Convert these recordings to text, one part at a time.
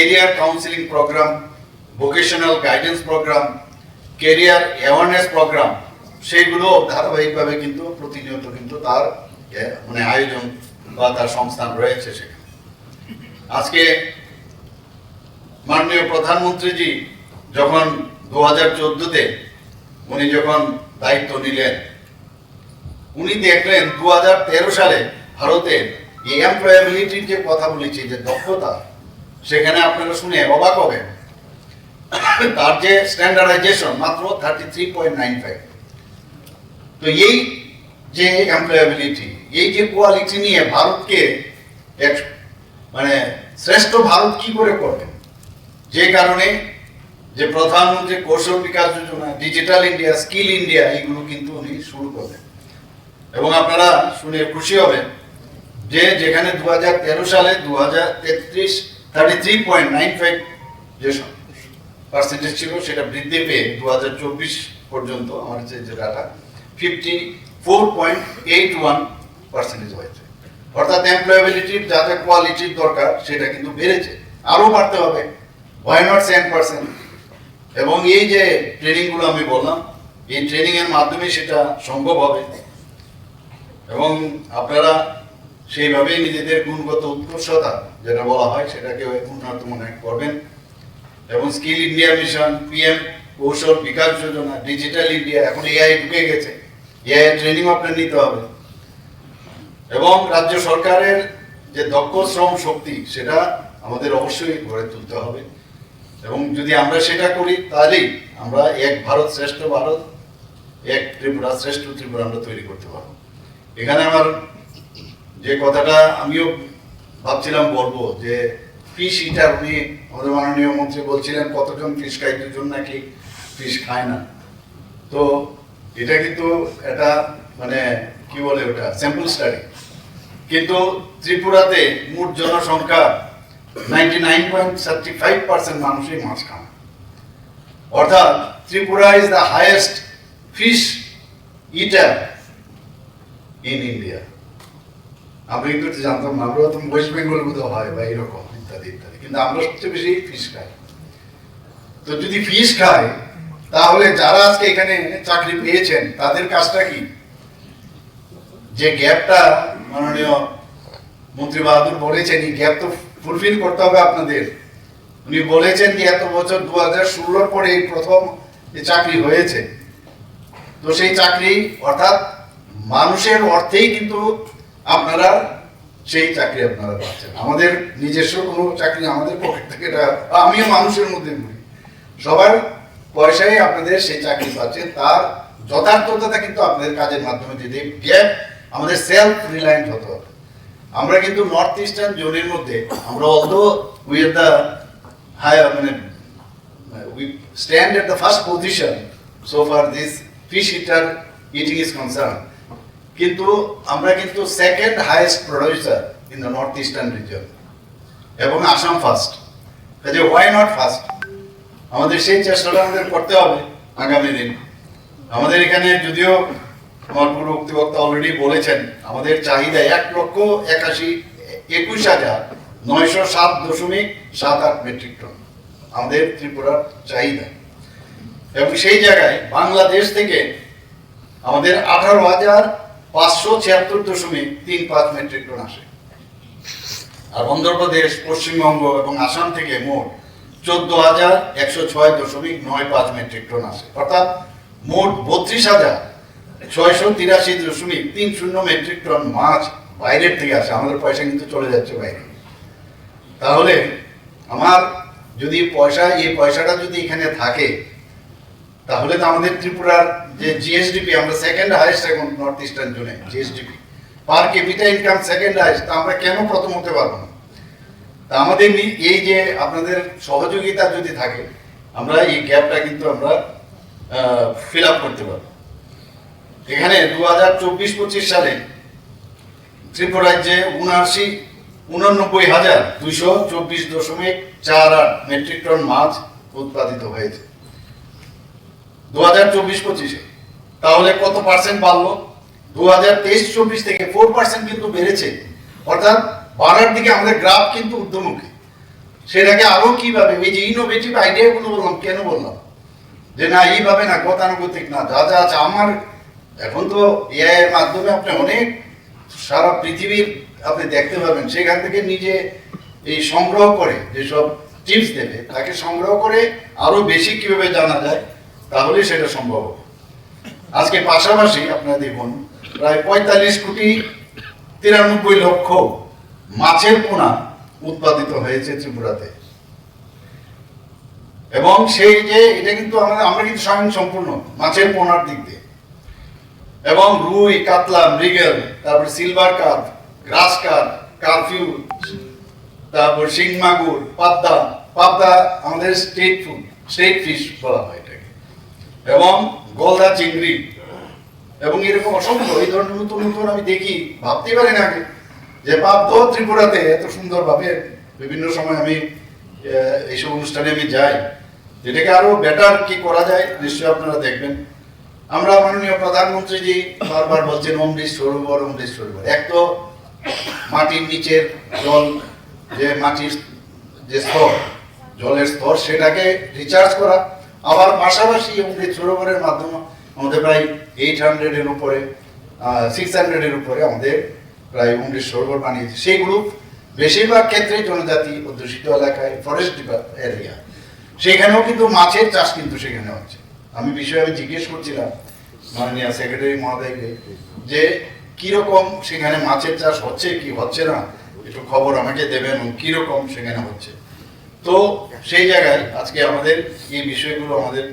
Career counselling programme, vocational guidance programme, career awareness programme, সেইগুলো ধারাবাহিকভাবে কিন্তু প্রতিনিয়ত কিন্তু তার মানে আয়োজন বা তার সংস্থান রয়েছে সেখানে। আজকে মাননীয় প্রধানমন্ত্রীজি যখন 2014-তে উনি যখন দায়িত্ব নিলেন, উনি দেখলেন 2013 সালে ভারতের এই এমপ্লয়াবিলিটির যে কথা বলেছি, যে দক্ষতা, সেখানে আপনারা শুনে অবাক হবেন, তার যে স্ট্যান্ডার্ডাইজেশন মাত্র 33.95। তো এই যে এমপ্লয়াবিলিটি, এই যে কোয়ালিটি নিয়ে ভারতকে এক মানে শ্রেষ্ঠ ভারত কি করে করবেন, যে কারণে যে প্রধানমন্ত্রী কৌশল Vikas Yojana, digital India, skill India, এইগুলো কিন্তু উনি শুরু করলেন। এবং আপনারা শুনে খুশি হবেন যে যেখানে 2013 সালে 33.95 যে পার্সেন্টেজ ছিল, সেটা বৃদ্ধি পেয়ে 2024 পর্যন্ত আমার যে ডাটা 54.81% হয়েছে। অর্থাৎ এমপ্লয়াবিলিটির যা যা কোয়ালিটির দরকার সেটা কিন্তু বেড়েছে, আরও বাড়তে হবে, why not 10%। এবং এই যে ট্রেনিংগুলো আমি বললাম, এই ট্রেনিংয়ের মাধ্যমে সেটা সম্ভব হবে এবং আপনারা সেইভাবেই নিজেদের গুণগত উৎকর্ষতা যেটা বলা হয় সেটাকে উন্নত মনে করবেন। এবং স্কিল ইন্ডিয়া মিশন, পিএম কৌশল বিকাশ যোজনা, ডিজিটাল ইন্ডিয়া, এখন এআই ঢুকে গেছে, এআই ট্রেনিং আপনার নিতে হবে। এবং রাজ্য সরকারের যে দক্ষ শ্রম শক্তি, সেটা আমাদের অবশ্যই গড়ে তুলতে হবে। এবং যদি আমরা সেটা করি, তাহলেই আমরা এক ভারত শ্রেষ্ঠ ভারত, এক ত্রিপুরা শ্রেষ্ঠ ত্রিপুরা আমরা তৈরি করতে পারবো। এখানে আমার যে কথাটা আমিও ভাবছিলাম বলবো, যে ফিশ ইটার, উনি আমাদের মাননীয় মন্ত্রী বলছিলেন কতজন ফিশ খায়, দুজন নাকি ফিশ খায় না। তো এটা কিন্তু এটা মানে কি বলে ওটা স্যাম্পল স্টাডি, কিন্তু ত্রিপুরাতে মোট জনসংখ্যা 99.35% মানুষই মাছ খান। অর্থাৎ Tripura is the highest fish eater in India. আমরা কিন্তু জানতাম না, আমরা তো ওয়েস্ট বেঙ্গল বোধহয় হয় বা এরকম ইত্যাদি ইত্যাদি, কিন্তু আমরা সবচেয়ে বেশি ফিশ খাই। তো যদি ফিশ খাই, তাহলে যারা আজকে এখানে চাকরি পেয়েছেন তাদের কাজটা কি? যে গ্যাপটা মাননীয় মন্ত্রী বাহাদুর বলেছেন, এই গ্যাপ তো ফুলফিল করতে হবে আপনাদের। উনি বলেছেন যে এত বছর 2016 পরে এই প্রথম যে চাকরি হয়েছে, তো সেই চাকরি অর্থাৎ মানুষের অর্থেই কিন্তু আপনারা সেই চাকরি আপনারা পাচ্ছেন। আমাদের নিজস্ব কোনো চাকরি আমাদের পকেট থেকে, আমিও মানুষের মধ্যে ঘুরি, সবার পয়সায় আপনাদের সেই চাকরি পাচ্ছেন। তার যথার্থতা কিন্তু আপনাদের কাজের মাধ্যমে যদি গ্যাপ, আমাদের সেলফ রিলায়েন্ট হতে হবে। আমরা কিন্তু নর্থ ইস্টার্ন জোনের মধ্যে আমরা although we are the higher মানে we stand at the first position so far this fish eater eating is concern, কিন্তু আমরা কিন্তু second highest producer in the north eastern region, এবং আসাম ফার্স্ট। কাজে হোয়াই নট ফার্স্ট? আমাদের সেই চেষ্টাটা আমাদের করতে হবে আগামী দিন। আমাদের এখানে যদিও আমার পুরো বক্তা অলরেডি বলেছেন, আমাদের চাহিদা 1,81,907.78 মেট্রিক টন আমাদের ত্রিপুরার চাহিদা। এবং সেই জায়গায় বাংলাদেশ থেকে আমাদের 18,576.35 মেট্রিক টন আসে। আর অন্ধ্রপ্রদেশ, পশ্চিমবঙ্গ এবং আসাম থেকে মোট 14,106.95 মেট্রিক টন আসে। অর্থাৎ মোট 32,683.30 মেট্রিক টন মাছ বাইরের থেকে আসে। আমাদের পয়সা কিন্তু চলে যাচ্ছে বাইরে। তাহলে আমার যদি এই পয়সাটা যদি এখানে থাকে, তাহলে তো আমাদের ত্রিপুরার যে জিএসডিপি, আমরা সেকেন্ড হাইয়েস্ট এখন নর্থ ইস্টার্ন জোনে জিএসডিপি, পার ক্যাপিটা ইনকাম সেকেন্ড হাইয়েস্ট, তা আমরা কেন প্রথম হতে পারবো না? তা আমাদের এই যে আপনাদের সহযোগিতা যদি থাকে, আমরা এই গ্যাপটা কিন্তু আমরা ফিল আপ করতে পারবো। এখানে 2024-25 সালে ত্রিপুরা রাজ্যে 89,224.48 মেট্রিক টন মাছ উৎপাদিত হয়েছে 2024-25-এ। তাহলে কত পার্সেন্ট বাড়লো? 2023-24 থেকে 4% কিন্তু বেড়েছে। অর্থাৎ বাড়ার দিকে আমাদের গ্রাফ কিন্তু ঊর্ধ্বমুখী। সেটাকে আরো কিভাবে, এই যে ইনোভেটিভ আইডিয়াগুলো বললাম, কেন বললাম যে না এইভাবে না, গতানুগতিক না, যা যা আছে আমার এখন তো এআই এর মাধ্যমে আপনি অনেক সারা পৃথিবীর আপনি দেখতে পাবেন, সেখান থেকে নিজে এই সংগ্রহ করে যেসব টিপস দেবে তাকে সংগ্রহ করে আরো বেশি কিভাবে জানা যায়, তাহলে সেটা সম্ভব হবে। আজকে পাশাপাশি আপনারা দেখুন প্রায় 45,93,00,000 মাছের পোনা উৎপাদিত হয়েছে ত্রিপুরাতে, এবং সেই যে এটা কিন্তু আমরা কিন্তু স্বয়ং সম্পূর্ণ মাছের পোনার দিক দিয়ে, এবং রুই, কাতলা, মৃগেল, তারপর সিলভার কার্প, গ্রাস কার্প, কারফিউ, তারপর শিং মাগুর, পাবদা, পাবদা আমাদের স্টেট ফুড, স্টেট ফিশ বলা হয় এটাকে, এবং গলদা চিংড়ি, এবং এরকম অসংখ্য এই ধরনের নতুন নতুন আমি দেখি, ভাবতেই পারি না আগে যে পাবদা ত্রিপুরাতে এত সুন্দরভাবে। বিভিন্ন সময় আমি এইসব অনুষ্ঠানে আমি যাই, যেটাকে আরো বেটার কি করা যায় নিশ্চয়ই আপনারা দেখবেন। আমরা মাননীয় প্রধানমন্ত্রীজি বারবার বলছেন অমৃত সরোবর, অমৃত সরোবর। এক তো মাটির নিচের জল, যে মাটির যে স্তর, জলের স্তর, সেটাকে রিচার্জ করা, আবার পাশাপাশি অমৃত সরোবরের মাধ্যমে আমাদের প্রায় 800-এর উপরে 600-এর উপরে আমাদের প্রায় অমৃত সরোবর বানিয়েছে। সেইগুলো বেশিরভাগ ক্ষেত্রে জনজাতি অধ্যুষিত এলাকায়, ফরেস্ট এরিয়া, সেখানেও কিন্তু মাছের চাষ কিন্তু সেখানে হচ্ছে। আমি বিষয়ে জিজ্ঞেস করছিলাম মাননীয় সেক্রেটারি মহোদয়কে যে কিরকম সেখানে মাছের চাষ হচ্ছে কি হচ্ছে না, একটু খবর আমাকে দেবেন কিরকম সেখানে হচ্ছে। তো সেই জায়গায় আজকে আমাদের এই বিষয়গুলো আমাদের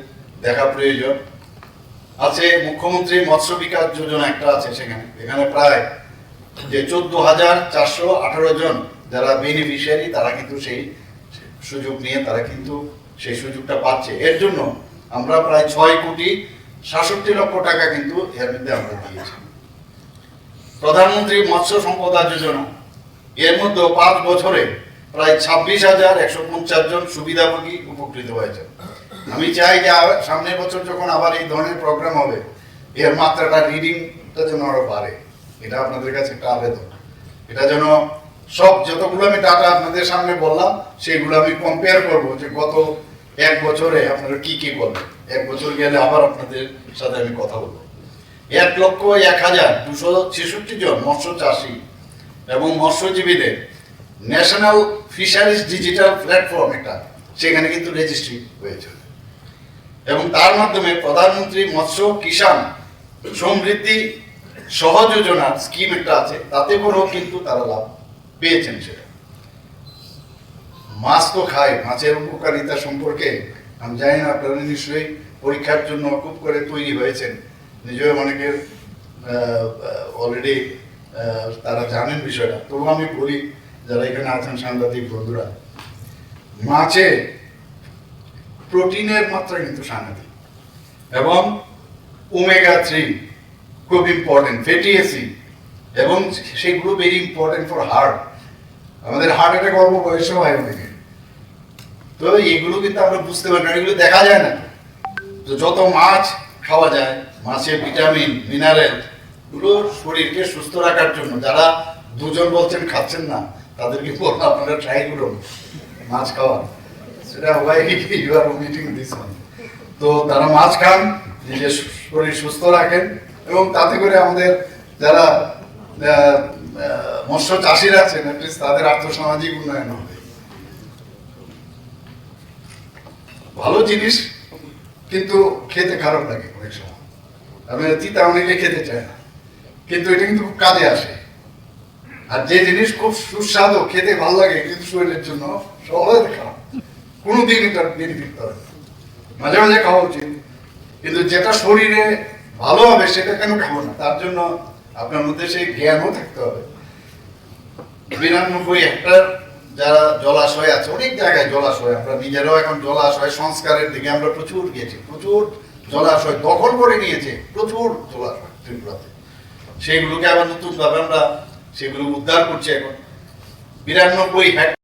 দেখা প্রয়োজন আছে। মুখ্যমন্ত্রী মৎস্য বিকাশ যোজনা একটা আছে সেখানে, এখানে প্রায় যে 14,418 জন যারা বেনিফিশিয়ারি, তারা কিন্তু সেই সুযোগ নিয়ে তারা কিন্তু সেই সুযোগটা পাচ্ছে। এর জন্য আমরা প্রায় 6,67,00,000 টাকা কিন্তু এর মধ্যে আমরা দিয়েছি। প্রধানমন্ত্রী মৎস্য সম্পদা যোজনা, এর মধ্যে 5 বছরে প্রায় 26,150 জন সুবিধাভোগী উপকৃত হয়েছে। আমি চাই যে সামনের বছর যখন আবার এই ধরনের প্রোগ্রাম হবে, এর মাত্রাটা, রিডিংটা যেন আরো বাড়ে। এটা আপনাদের কাছে একটা আবেদন। এটা যেন সব যতগুলো আমি ডাটা আপনাদের সামনে বললাম, সেগুলো আমি কম্পেয়ার করব যে গত 1 বছরে আপনারা কি কি করবেন। 1 বছর গেলে আবার আপনাদের সাথে আমি কথা বলবো। 1,01,266 জন মৎস্য চাষী এবং মৎস্যজীবীদের ন্যাশনাল ফিশারিজ ডিজিটাল প্ল্যাটফর্ম একটা, সেখানে কিন্তু রেজিস্ট্রি হয়েছে, এবং তার মাধ্যমে প্রধানমন্ত্রী মৎস্য কিষাণ সমৃদ্ধি সহযোজনার স্কিম একটা আছে, তাতে করেও কিন্তু তারা লাভ পেয়েছেন। সেটা মাছ তো খায়, মাছের উপকারিতা সম্পর্কে আমি জানি না, আপনারা নিশ্চয়ই পরীক্ষার জন্য খুব করে তৈরি হয়েছেন, নিজেও অনেকের অলরেডি তারা জানেন বিষয়টা। তবু আমি বলি যারা এখানে আছেন সাংবাদিক বন্ধুরা, মাছে প্রোটিনের মাত্রা কিন্তু সাংঘাতিক, এবং ওমেগা 3 খুব ইম্পর্টেন্ট, ফ্যাটি অ্যাসিড, এবং সেগুলো ভেরি ইম্পর্টেন্ট ফর হার্ট। আমাদের হার্ট অ্যাটাক অল্প বয়সে হয় অনেকে, তো এগুলো কিন্তু আমরা বুঝতে পারি না, এগুলো দেখা যায় না। তো যত মাছ খাওয়া যায়, মাছের ভিটামিন, মিনারেল, এগুলো শরীরকে সুস্থ রাখার জন্য, যারা 2 জন বলছেন খাচ্ছেন না, তাদেরকে বলবো আপনারা ট্রাই করুন মাছ খাওয়া। সেটা why you are omitting this one. তো তারা মাছ খান, নিজের শরীর সুস্থ রাখেন, এবং তাতে করে আমাদের যারা মৎস্য চাষিরা আছেন তাদের আর্থসামাজিক উন্নয়ন হবে। ভালো জিনিস কিন্তু খেতে খারাপ লাগে অনেক সময়, আমি চিতা অনেকে খেতে চায় না, কিন্তু এটা কিন্তু খুব কাজে আসে। আর যে জিনিস খুব সুস্বাদু, খেতে ভালো লাগে, কিন্তু শরীরের জন্য সহজে খারাপ, কোনোদিন এটার বেনিফিট করে না। মাঝে মাঝে খাওয়া উচিত, কিন্তু যেটা শরীরে ভালো হবে সেটা কেন খাবো না? তার জন্য আপনার মধ্যে সেই জ্ঞানও থাকতে হবে। 92 হেক্টর যারা জলাশয় আছে, অনেক জায়গায় জলাশয়, আমরা নিজেরাও এখন জলাশয় সংস্কারের দিকে আমরা প্রচুর গিয়েছি, প্রচুর জলাশয় দখল করে নিয়েছে, প্রচুর জলাশয় ত্রিপুরাতে। সেইগুলোকে আবার নতুন ভাবে আমরা সেগুলো উদ্ধার করছি এখন। 92 হেক্টর